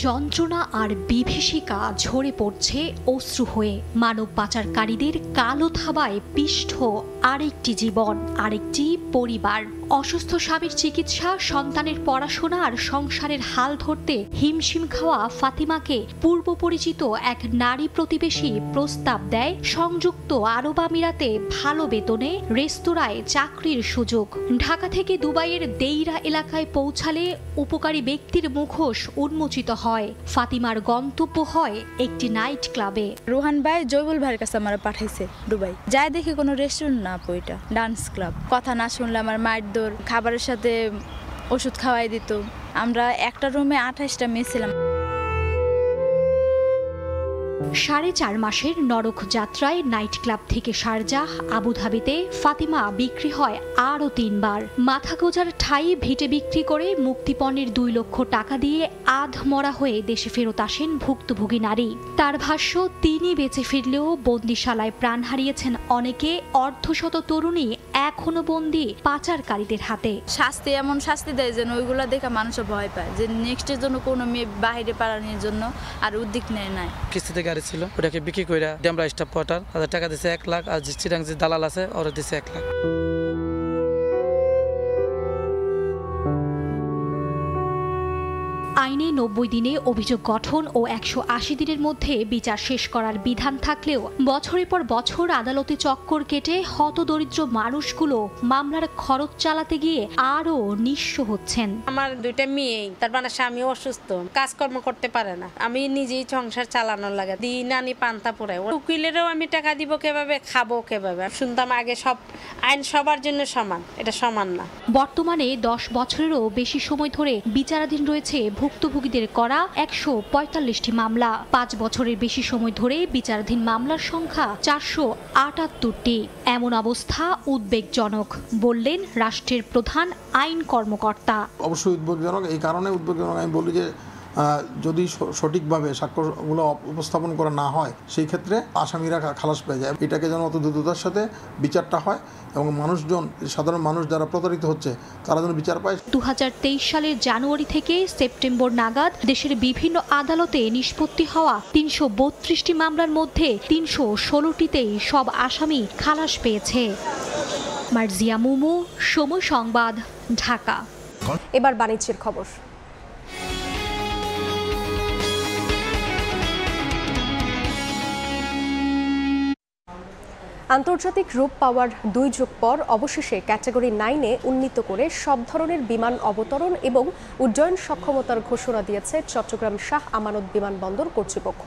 যন্ত্রণা আর বিভীষিকা ঝরে পড়ছে অশ্রু হয়ে। মানব পাচারকারীদের কালো থাবায় পিষ্ট আরেকটি জীবন, আরেকটি পরিবার। অসুস্থ স্বামীর চিকিৎসা, সন্তানের পড়াশোনা আর সংসারের হাল ধরতে হিমশিম খাওয়া ফাতিমাকে পূর্ব পরিচিত এক নারী প্রতিবেশী প্রস্তাব দেয় সংযুক্ত আরব আমিরাতে ভালো বেতনে রেস্তোরাঁয় চাকরির সুযোগ। ঢাকা থেকে দুবাইয়ের দেইরা এলাকায় পৌঁছালে উপকারী ব্যক্তির মুখোশ উন্মোচিত হয়। ফাতিমার গন্তব্য হয় একটি নাইট ক্লাবে। রোহান ভাই জয়বুল ভাইয়ের কাছে আমার পাঠাইছে দুবাই। যাই দেখি কোনো রেস্টুরেন্ট না, ওইটা ডান্স ক্লাব। কথা না শুনলে আমার মায়ের দৌড়, খাবারের সাথে ওষুধ খাওয়াই দিত। আমরা একটা রুমে 28টা মেয়ে ছিলাম। 4.5 মাসের নরক যাত্রায় নাইট ক্লাব থেকে শারজাহ, আবুধাবিতে ফাতিমা বিক্রি হয় আরও 3 বার। মাথা গোজার ঠাই ভিটে বিক্রি করে মুক্তিপণের 2 লক্ষ টাকা দিয়ে আধ মরা হয়ে দেশে ফেরত আসেন ভুক্তভোগী নারী। তার ভাষ্য, তিনি বেঁচে ফিরলেও বন্দিশালায় প্রাণ হারিয়েছেন অনেকে। অর্ধশত তরুণী এখনো বন্দী পাচারকারীদের হাতে। শাস্তি এমন শাস্তি দেয় যেন ওইগুলো দেখে মানুষ ভয় পায়, যে নেক্সটের জন্য কোনো মেয়ে বাইরে পালানোর জন্য আর উদ্যোগ নেয় নাই। কিস্তিতে গাড়ি ছিল, ওটাকে বিক্রি করে ডেমরা স্টাফ কোয়ার্টার তাদের টাকা দিচ্ছে 1 লাখ, আর চিরাং যে দালাল আছে ওরা দিচ্ছে 1 লাখ। আইনে 90 দিনে অভিযোগ গঠন ও 180 দিনের মধ্যে বিচার শেষ করার বিধান থাকলেও বছরের পর বছর আদালতে চক্কর কেটে হতদরিদ্র মানুষগুলো মামলার খরচ চালাতে গিয়ে আরও নিঃস্ব হচ্ছেন। আমার 2টা মেয়ে, তার মানে স্বামী অসুস্থ, কাজকর্ম করতে পারে না। আমি নিজেই সংসার চালানোর লাগে, দিন আনি পান্তা পোড়াই। উকিলেরও আমি টাকা দিব কিভাবে, খাবো কিভাবে? শুনতাম আগে সব আইন সবার জন্য সমান, এটা সমান না। বর্তমানে 10 বছরেরও বেশি সময় ধরে বিচারাধীন রয়েছে ভুক্তভোগীদের করা 145টি মামলা। 5 বছরের বেশি সময় ধরে বিচারাধীন মামলার সংখ্যা 478টি। এমন অবস্থা উদ্বেগজনক বললেন রাষ্ট্রের প্রধান আইন কর্মকর্তা। অবশ্যই উদ্বেগজনক। এই কারণে উদ্বেগজনক আমি বলি যে যদি সঠিকভাবে সাক্ষ্যগুলো উপস্থাপন করা না হয়, সেই ক্ষেত্রে আসামিরা খালাস পেয়ে যায়। এটাকে যেন অত দ্রুততার সাথে বিচারটা হয় এবং মানুষজন, সাধারণ মানুষ যারা প্রতারিত হচ্ছে তারা যেন বিচার পায়। 2023 সালের জানুয়ারি থেকে সেপ্টেম্বর নাগাদ দেশের বিভিন্ন আদালতে নিষ্পত্তি হওয়া 332টি মামলার মধ্যে 316টিতেই সব আসামি খালাস পেয়েছে। মার্জিয়া মুমু, সময় সংবাদ, ঢাকা। এবার বাণিজ্যের খবর। আন্তর্জাতিক রূপ পাওয়ার 2 যুগ পর অবশেষে ক্যাটাগরি 9-এ উন্নীত করে সব ধরনের বিমান অবতরণ এবং উড্ডয়ন সক্ষমতার ঘোষণা দিয়েছে চট্টগ্রাম শাহ আমানত বিমানবন্দর কর্তৃপক্ষ।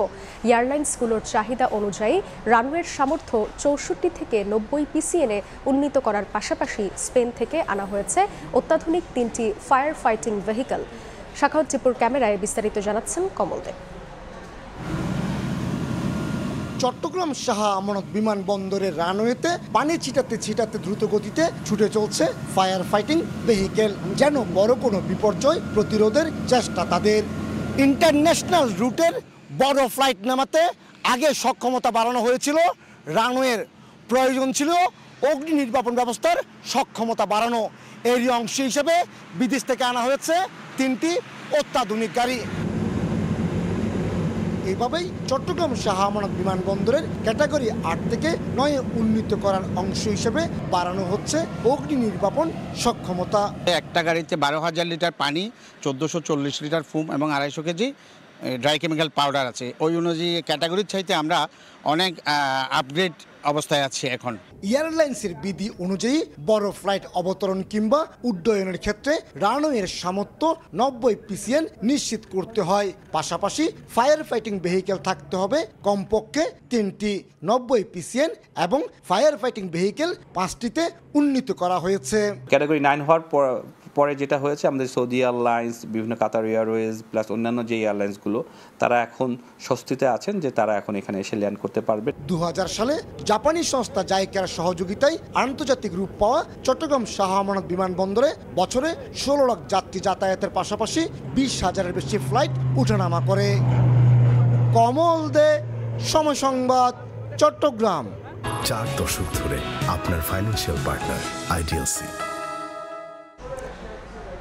এয়ারলাইন্সগুলোর চাহিদা অনুযায়ী রানওয়ের সামর্থ্য 64 থেকে 90 পিসিএনে উন্নীত করার পাশাপাশি স্পেন থেকে আনা হয়েছে অত্যাধুনিক 3টি ফায়ার ফাইটিং ভেহিকল। শাখাউত টিপুর ক্যামেরায় বিস্তারিত জানাচ্ছেন কমল দে। চট্টগ্রাম শাহ আমানত বিমানবন্দরের রানওয়েতে পানি ছিটাতে ছিটাতে দ্রুত গতিতে ছুটে চলছে ফায়ার ফাইটিং ভেহিকেল, যেন বড় কোনো বিপর্যয় প্রতিরোধের চেষ্টা তাদের। ইন্টারন্যাশনাল রুটের বড় ফ্লাইট নামাতে আগে সক্ষমতা বাড়ানো হয়েছিল, রানওয়ের প্রয়োজন ছিল অগ্নি নির্বাপন ব্যবস্থার সক্ষমতা বাড়ানো। এরই অংশ হিসেবে বিদেশ থেকে আনা হয়েছে 3টি অত্যাধুনিক গাড়ি। এইভাবেই চট্টগ্রাম শাহ আমানত বিমানবন্দরের ক্যাটাগরি 8 থেকে 9-এ উন্নীত করার অংশ হিসেবে বাড়ানো হচ্ছে অগ্নি নির্বাপন সক্ষমতা। একটা গাড়িতে 12,000 লিটার পানি, 1440 লিটার ফুম এবং 250 কেজি ড্রাই কেমিক্যাল পাউডার আছে। ওই অনুযায়ী ক্যাটাগরির চাইতে আমরা অনেক আপগ্রেড অবস্থায় আছি এখন। এয়ারলাইন্সের বিধি অনুযায়ী বড় ফ্লাইট অবতরণ কিংবা উড্ডয়নের ক্ষেত্রে রানওয়ের সামর্থ্য 90 পিসিএন নিশ্চিত করতে হয়। পাশাপাশি ফায়ার ফাইটিং ভেহিকেল থাকতে হবে কমপক্ষে 3টি 90 পিসিএন এবং ফায়ার ফাইটিং ভেহিকেল 5টিতে উন্নীত করা হয়েছে। ক্যাটাগরি 9 হওয়ার পরে যেটা হয়েছে, আমাদের সৌদি এয়ারলাইন্স, বিভিন্ন কাতার এয়ারওয়েজ প্লাস অন্যান্য যে এয়ারলাইন্সগুলো, তারা এখন স্বস্তিতে আছেন যে তারা এখন এখানে এসে ল্যান্ড করতে পারবে। 2000 সালে জাপানি সংস্থা জাইকার সহযোগিতায় আন্তর্জাতিক রূপ পাওয়া চট্টগ্রাম শাহ আমানত বিমানবন্দরে বছরে 16 লাখ যাত্রী যাতায়াতের পাশাপাশি 20,000-এর বেশি ফ্লাইট ওঠানামা করে। কমল দে, সময় সংবাদ, চট্টগ্রাম। 4 দশক ধরে আপনার ফাইন্যান্সিয়াল পার্টনার আইডিএলসি।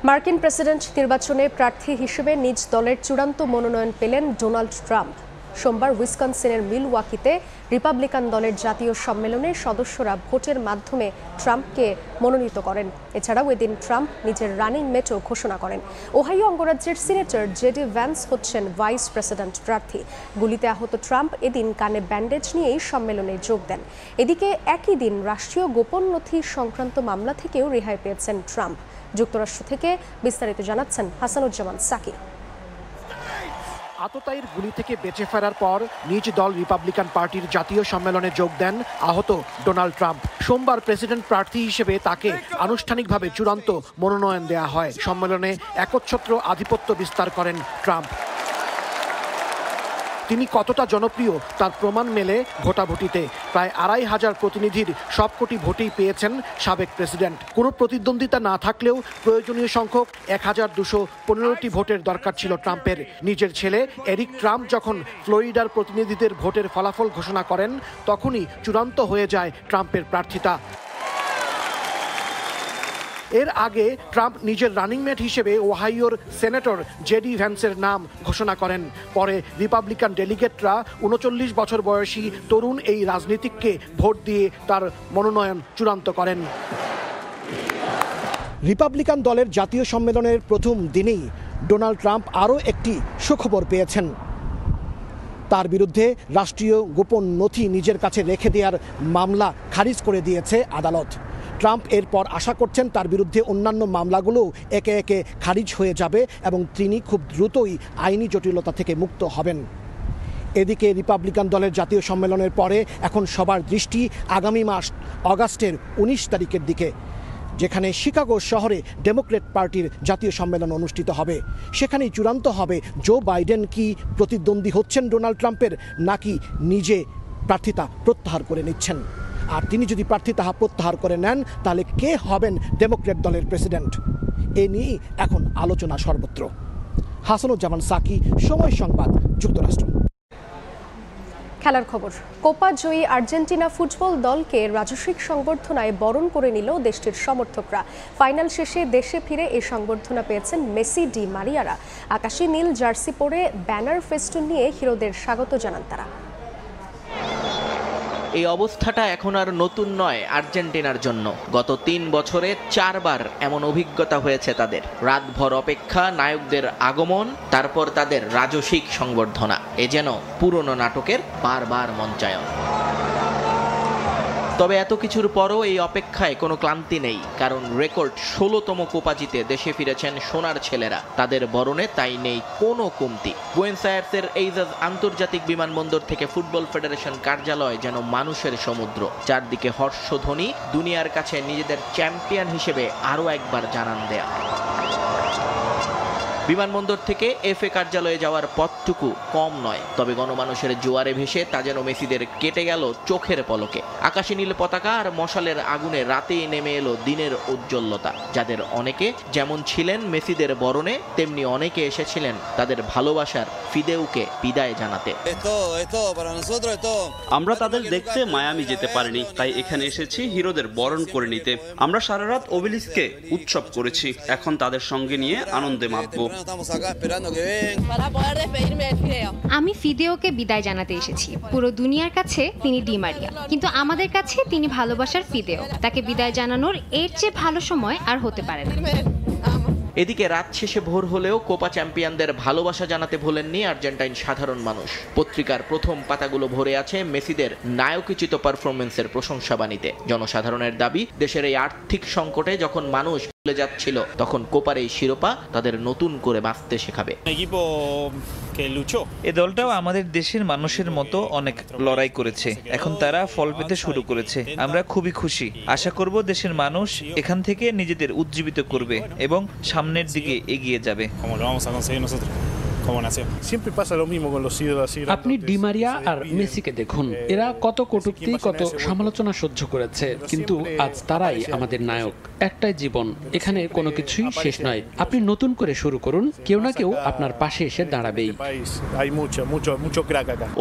মার্কিন প্রেসিডেন্ট নির্বাচনে প্রার্থী হিসেবে নিজ দলের চূড়ান্ত মনোনয়ন পেলেন ডোনাল্ড ট্রাম্প। সোমবার উইসকনসিনের মিলওয়াকিতে রিপাবলিকান দলের জাতীয় সম্মেলনের সদস্যরা ভোটের মাধ্যমে ট্রাম্পকে মনোনীত করেন। এছাড়াও এদিন ট্রাম্প নিজের রানিং মেটও ঘোষণা করেন। ওহাইও অঙ্গরাজ্যের সিনেটর জেডি ভ্যান্স হচ্ছেন ভাইস প্রেসিডেন্ট প্রার্থী। গুলিতে আহত ট্রাম্প এদিন কানে ব্যান্ডেজ নিয়েই সম্মেলনে যোগ দেন। এদিকে একই দিন রাষ্ট্রীয় গোপন নথি সংক্রান্ত মামলা থেকেও রেহাই পেয়েছেন ট্রাম্প। যুক্তরাষ্ট্র থেকে বিস্তারিত জানাচ্ছেন হাসানুজ্জামান সাকি। আততায়ীর গুলি থেকে বেঁচে ফেরার পর নিজ দল রিপাবলিকান পার্টির জাতীয় সম্মেলনে যোগ দেন আহত ডোনাল্ড ট্রাম্প। সোমবার প্রেসিডেন্ট প্রার্থী হিসেবে তাকে আনুষ্ঠানিকভাবে চূড়ান্ত মনোনয়ন দেওয়া হয়। সম্মেলনে একচ্ছত্র আধিপত্য বিস্তার করেন ট্রাম্প। তিনি কতটা জনপ্রিয় তার প্রমাণ মেলে ভোটাভুটিতে। প্রায় ২৫০০ প্রতিনিধির সবকটি ভোটেই পেয়েছেন সাবেক প্রেসিডেন্ট। কোনো প্রতিদ্বন্দ্বিতা না থাকলেও প্রয়োজনীয় সংখ্যক ১,২১৫টি ভোটের দরকার ছিল ট্রাম্পের। নিজের ছেলে এরিক ট্রাম্প যখন ফ্লোরিডার প্রতিনিধিদের ভোটের ফলাফল ঘোষণা করেন তখনই চূড়ান্ত হয়ে যায় ট্রাম্পের প্রার্থিতা। এর আগে ট্রাম্প নিজের রানিং মেট হিসেবে ওহাইওর সেনেটর জেডি ভ্যান্সের নাম ঘোষণা করেন। পরে রিপাবলিকান ডেলিগেটরা ৩৯ বছর বয়সী তরুণ এই রাজনীতিককে ভোট দিয়ে তার মনোনয়ন চূড়ান্ত করেন। রিপাবলিকান দলের জাতীয় সম্মেলনের প্রথম দিনেই ডোনাল্ড ট্রাম্প আরও একটি সুখবর পেয়েছেন। তার বিরুদ্ধে রাষ্ট্রীয় গোপন নথি নিজের কাছে রেখে দেওয়ার মামলা খারিজ করে দিয়েছে আদালত। ট্রাম্প এরপর আশা করছেন তার বিরুদ্ধে অন্যান্য মামলাগুলোও একে একে খারিজ হয়ে যাবে এবং তিনি খুব দ্রুতই আইনি জটিলতা থেকে মুক্ত হবেন। এদিকে রিপাবলিকান দলের জাতীয় সম্মেলনের পরে এখন সবার দৃষ্টি আগামী মাস অগাস্টের ১৯ তারিখের দিকে, যেখানে শিকাগো শহরে ডেমোক্র্যাট পার্টির জাতীয় সম্মেলন অনুষ্ঠিত হবে। সেখানেই চূড়ান্ত হবে জো বাইডেন কি প্রতিদ্বন্দ্বী হচ্ছেন ডোনাল্ড ট্রাম্পের, নাকি নিজে প্রার্থিতা প্রত্যাহার করে নিচ্ছেন। আর তিনি যদি প্রার্থিতা প্রত্যাহার করে নেন তাহলে কে হবেন ডেমোক্র্যাট দলের প্রেসিডেন্ট, এ নিয়েই এখন আলোচনা সর্বত্র। হাসানুজ্জামান সাকি, সময় সংবাদ, যুক্তরাষ্ট্র। খেলার খবর। কোপা জয়ী আর্জেন্টিনা ফুটবল দলকে রাজস্বিক সংবর্ধনায় বরণ করে নিল দেশটির সমর্থকরা। ফাইনাল শেষে দেশে ফিরে এই সংবর্ধনা পেয়েছেন মেসি, ডি মারিয়ারা। আকাশী নীল জার্সি পরে ব্যানার ফেস্টুন নিয়ে হিরোদের স্বাগত জানান তারা। এই অবস্থাটা এখন আর নতুন নয় আর্জেন্টিনার জন্য। গত ৩ বছরে ৪ বার এমন অভিজ্ঞতা হয়েছে তাদের। রাতভর অপেক্ষা, নায়কদের আগমন, তারপর তাদের রাজসিক সংবর্ধনা। এ যেন পুরনো নাটকের বারবার মঞ্চায়ন। তবে এত কিছুর পরও এই অপেক্ষায় কোনো ক্লান্তি নেই, কারণ রেকর্ড ১৬তম কোপা জিতে দেশে ফিরেছেন সোনার ছেলেরা। তাদের বরণে তাই নেই কোনো কমতি। বুয়েনোস আয়ার্সের এইজাজ আন্তর্জাতিক বিমানবন্দর থেকে ফুটবল ফেডারেশন কার্যালয় যেন মানুষের সমুদ্র। চারদিকে হর্ষধ্বনি, দুনিয়ার কাছে নিজেদের চ্যাম্পিয়ন হিসেবে আরও একবার জানান দেয়া। বিমানবন্দর থেকে এফএ কার্যালয়ে যাওয়ার পথটুকু কম নয়, তবে গণমানুষের জোয়ারে ভেসে তা যেন মেসিদের কেটে গেল চোখের পলকে। আকাশী নীল পতাকা আর মশালের আগুনে রাতেই নেমে এলো দিনের উজ্জ্বলতা। যাদের অনেকে যেমন ছিলেন মেসিদের বরণে, তেমনি অনেকে এসেছিলেন তাদের ভালোবাসার ফিদেউকে বিদায় জানাতে। আমরা তাদের দেখতে মায়ামি যেতে পারিনি, তাই এখানে এসেছি হিরোদের বরণ করে নিতে। আমরা সারা রাত ওবেলিস্কে উৎসব করেছি, এখন তাদের সঙ্গে নিয়ে আনন্দে মাতবো। আমি ফিদেওকে বিদায় জানাতে এসেছি। পুরো দুনিয়ার কাছে তিনি ডি মারিয়া, কিন্তু আমাদের কাছে তিনি ভালোবাসার ফিদেও। তাকে বিদায় জানানোর এর চেয়ে ভালো সময় আর হতে পারে না। এদিকে রাত শেষে ভোর হলেও কোপা চ্যাম্পিয়নদের ভালোবাসা জানাতে ভোলেননি আর্জেন্টাইন সাধারণ মানুষ। পত্রিকার প্রথম পাতাগুলো ভরে আছে মেসিদের নায়কোচিত পারফরমেন্সের প্রশংসাবাণীতে। জনসাধারণের দাবি, দেশের এই আর্থিক সংকটে যখন মানুষ ভুলে যাচ্ছিল, তখন কোপার এই শিরোপা তাদের নতুন করে বাঁচতে শেখাবে। এই দলটাও আমাদের দেশের মানুষের মতো অনেক লড়াই করেছে, এখন তারা ফল পেতে শুরু করেছে। আমরা খুবই খুশি। আশা করব দেশের মানুষ এখান থেকে নিজেদের উজ্জীবিত করবে এবং সামনের দিকে এগিয়ে যাবে। আপনি ডি মারিয়া আর মেসিকে দেখুন, এরা কত কটূক্তি, কত সমালোচনা সহ্য করেছে, কিন্তু আজ তারাই আমাদের নায়ক। একটাই জীবন, এখানে কোনো কিছুই শেষ নয়। আপনি নতুন করে শুরু করুন, কেউ না কেউ আপনার পাশে এসে দাঁড়াবেই।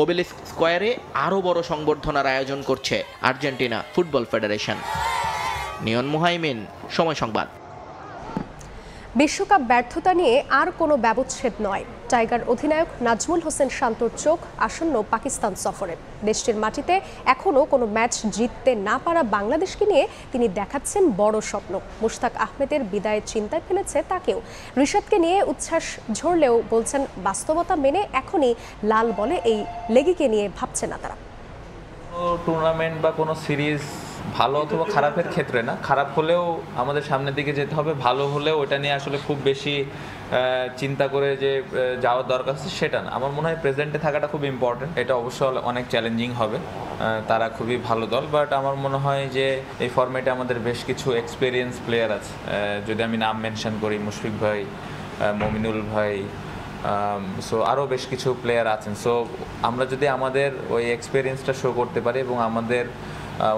ওবেলিস্ক স্কয়ারে আরো বড় সংবর্ধনার আয়োজন করছে আর্জেন্টিনা ফুটবল ফেডারেশন। নিয়ন মুহাইমিন, সময় সংবাদ। বিশ্বকাপ ব্যর্থতা নিয়ে আর কোনো ব্যবচ্ছেদ নয়। টাইগার অধিনায়ক নাজমুল হোসেন শান্তর চোখ আসন্ন পাকিস্তান সফরে। দেশটির মাটিতে এখনও কোনো ম্যাচ জিততে না পারা বাংলাদেশকে নিয়ে তিনি দেখাচ্ছেন বড় স্বপ্ন। মুশতাক আহমেদের বিদায়ের চিন্তায় ফেলেছে তাকেও। ঋষাদকে নিয়ে উচ্ছ্বাস ঝরলেও বলছেন বাস্তবতা মেনে এখনই লাল বলে এই লেগিকে নিয়ে ভাবছে না তারা। টুর্নামেন্ট বা কোনো সিরিজ ভালো অথবা খারাপের ক্ষেত্রে না, খারাপ হলেও আমাদের সামনের দিকে যেতে হবে, ভালো হলেও ওটা নিয়ে আসলে খুব বেশি চিন্তা করে যে যাওয়ার দরকার আছে সেটা না। আমার মনে হয় প্রেজেন্টে থাকাটা খুব ইম্পর্টেন্ট। এটা অবশ্যই অনেক চ্যালেঞ্জিং হবে, তারা খুবই ভালো দল, বাট আমার মনে হয় যে এই ফরম্যাটে আমাদের বেশ কিছু এক্সপিরিয়েন্স প্লেয়ার আছে। যদি আমি নাম মেনশন করি, মুশফিক ভাই, মমিনুল ভাই, সো আরও বেশ কিছু প্লেয়ার আছেন। সো আমরা যদি আমাদের ওই এক্সপিরিয়েন্সটা শো করতে পারি এবং আমাদের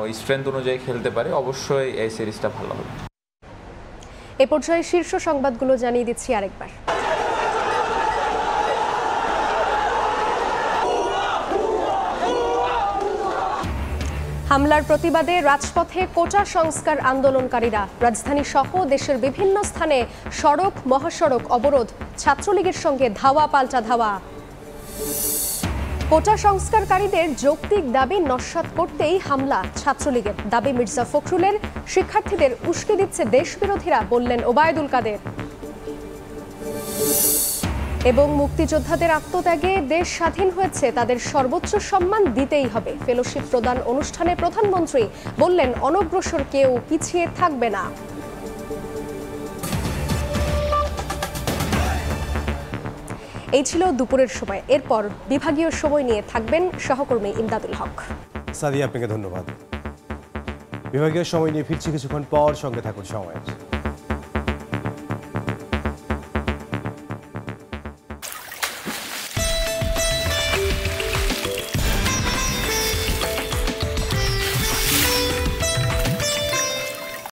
ওই স্ট্রেংথ অনুযায়ী খেলতে পারি, অবশ্যই এই সিরিজটা ভালো হবে। এ পর্যায়ে শীর্ষ সংবাদগুলো জানিয়ে দিচ্ছি আরেকবার। হামলার প্রতিবাদে রাজপথে কোটা সংস্কার আন্দোলনকারীরা। রাজধানী সহ দেশের বিভিন্ন স্থানে সড়ক মহাসড়ক অবরোধ। ছাত্রলীগের সঙ্গে ধাওয়া পাল্টা ধাওয়া। কোটা সংস্কারকারীদের যৌক্তিক দাবি নস্যাৎ করতেই হামলা ছাত্রলীগের। দাবি মির্জা ফখরুলের। শিক্ষার্থীদের উস্কে দিচ্ছে দেশবিরোধীরা, বললেন ওবায়দুল কাদের। এবং মুক্তিযোদ্ধাদের আত্মত্যাগে দেশ স্বাধীন হয়েছে, তাদের সর্বোচ্চ সম্মান দিতেই হবে। ফেলোশিপ প্রদান অনুষ্ঠানে প্রধানমন্ত্রী বললেন অনগ্রসর কেউ পিছিয়ে থাকবে না। এই ছিল দুপুরের সময়। এরপর বিভাগীয় সময় নিয়ে থাকবেন সহকর্মী ইমদাদুল হক। সাদিয়া, আপনাকে ধন্যবাদ। বিভাগীয় সময় নিয়ে ফিরছি কিছুক্ষণ পর, সঙ্গে থাকুন সময়।